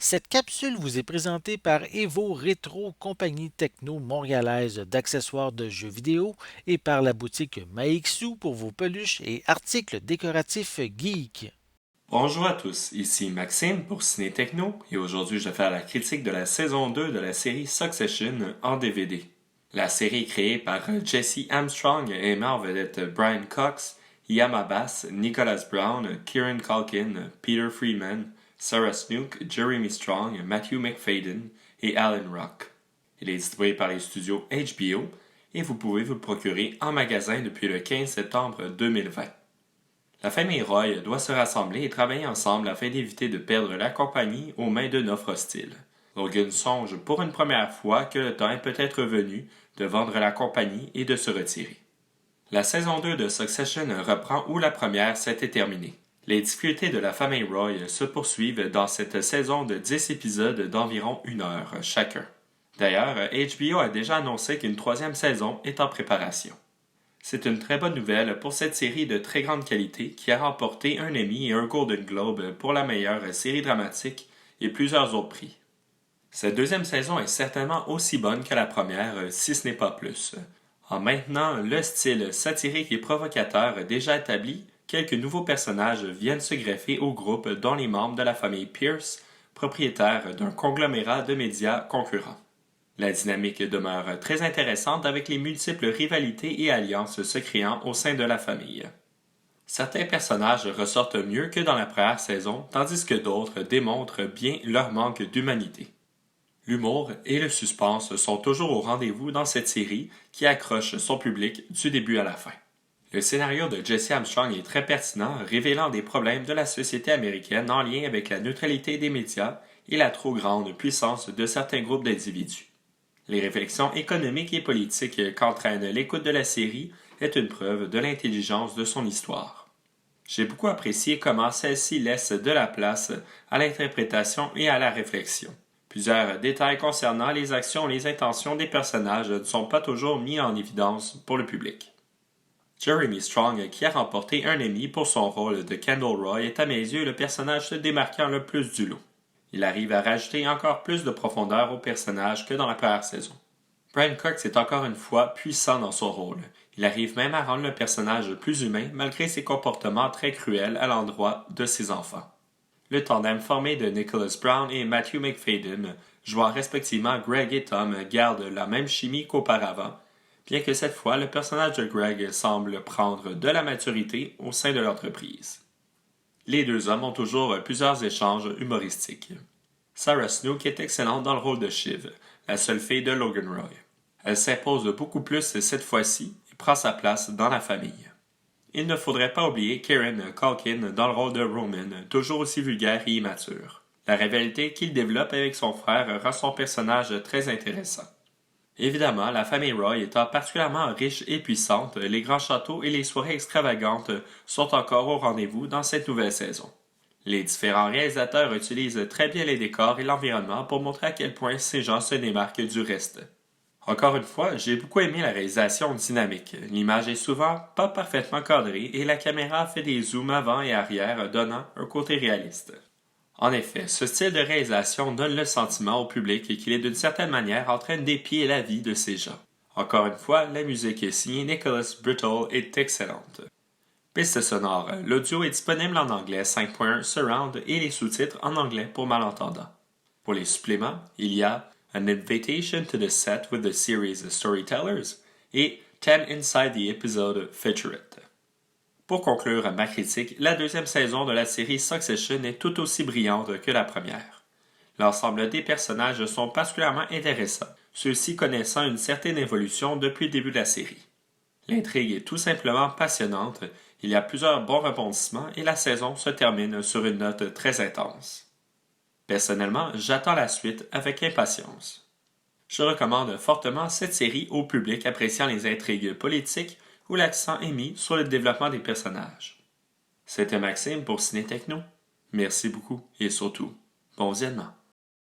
Cette capsule vous est présentée par Evo Rétro, compagnie techno montréalaise d'accessoires de jeux vidéo, et par la boutique Maixu pour vos peluches et articles décoratifs geek. Bonjour à tous, ici Maxime pour Ciné Techno et aujourd'hui je vais faire la critique de la saison 2 de la série Succession en DVD. La série est créée par Jesse Armstrong et met en vedette Brian Cox, Ian Abbas, Nicholas Brown, Kieran Culkin, Peter Freeman, Sarah Snook, Jeremy Strong, Matthew McFadden et Alan Rock. Il est distribué par les studios HBO et vous pouvez vous le procurer en magasin depuis le 15 septembre 2020. La famille Roy doit se rassembler et travailler ensemble afin d'éviter de perdre la compagnie aux mains d'une offre hostile. Logan songe pour une première fois que le temps est peut-être venu de vendre la compagnie et de se retirer. La saison 2 de Succession reprend où la première s'était terminée. Les difficultés de la famille Roy se poursuivent dans cette saison de 10 épisodes d'environ 1 heure chacun. D'ailleurs, HBO a déjà annoncé qu'une troisième saison est en préparation. C'est une très bonne nouvelle pour cette série de très grande qualité qui a remporté un Emmy et un Golden Globe pour la meilleure série dramatique et plusieurs autres prix. Cette deuxième saison est certainement aussi bonne que la première, si ce n'est pas plus. En maintenant le style satirique et provocateur déjà établi, quelques nouveaux personnages viennent se greffer au groupe dont les membres de la famille Pierce, propriétaire d'un conglomérat de médias concurrents. La dynamique demeure très intéressante avec les multiples rivalités et alliances se créant au sein de la famille. Certains personnages ressortent mieux que dans la première saison, tandis que d'autres démontrent bien leur manque d'humanité. L'humour et le suspense sont toujours au rendez-vous dans cette série qui accroche son public du début à la fin. Le scénario de Jesse Armstrong est très pertinent, révélant des problèmes de la société américaine en lien avec la neutralité des médias et la trop grande puissance de certains groupes d'individus. Les réflexions économiques et politiques qu'entraîne l'écoute de la série est une preuve de l'intelligence de son histoire. J'ai beaucoup apprécié comment celle-ci laisse de la place à l'interprétation et à la réflexion. Plusieurs détails concernant les actions et les intentions des personnages ne sont pas toujours mis en évidence pour le public. Jeremy Strong, qui a remporté un Emmy pour son rôle de Kendall Roy, est à mes yeux le personnage se démarquant le plus du lot. Il arrive à rajouter encore plus de profondeur au personnage que dans la première saison. Brian Cox est encore une fois puissant dans son rôle. Il arrive même à rendre le personnage plus humain malgré ses comportements très cruels à l'endroit de ses enfants. Le tandem formé de Nicholas Brown et Matthew McFadden, jouant respectivement Greg et Tom, garde la même chimie qu'auparavant, bien que cette fois le personnage de Greg semble prendre de la maturité au sein de l'entreprise. Les deux hommes ont toujours plusieurs échanges humoristiques. Sarah Snook est excellente dans le rôle de Shiv, la seule fille de Logan Roy. Elle s'impose beaucoup plus cette fois-ci et prend sa place dans la famille. Il ne faudrait pas oublier Kieran Culkin dans le rôle de Roman, toujours aussi vulgaire et immature. La rivalité qu'il développe avec son frère rend son personnage très intéressant. Évidemment, la famille Roy étant particulièrement riche et puissante, les grands châteaux et les soirées extravagantes sont encore au rendez-vous dans cette nouvelle saison. Les différents réalisateurs utilisent très bien les décors et l'environnement pour montrer à quel point ces gens se démarquent du reste. Encore une fois, j'ai beaucoup aimé la réalisation dynamique. L'image est souvent pas parfaitement cadrée et la caméra fait des zooms avant et arrière donnant un côté réaliste. En effet, ce style de réalisation donne le sentiment au public qu'il est d'une certaine manière en train d'épier la vie de ces gens. Encore une fois, la musique signée Nicholas Brittle est excellente. Piste sonore, l'audio est disponible en anglais 5.1 Surround et les sous-titres en anglais pour malentendants. Pour les suppléments, il y a An Invitation to the Set with the Series Storytellers et 10 Inside the Episode Featurette. Pour conclure ma critique, la deuxième saison de la série Succession est tout aussi brillante que la première. L'ensemble des personnages sont particulièrement intéressants, ceux-ci connaissant une certaine évolution depuis le début de la série. L'intrigue est tout simplement passionnante, il y a plusieurs bons rebondissements et la saison se termine sur une note très intense. Personnellement, j'attends la suite avec impatience. Je recommande fortement cette série au public appréciant les intrigues politiques où l'accent est mis sur le développement des personnages. C'était Maxime pour Ciné Techno. Merci beaucoup et surtout, bon visionnement.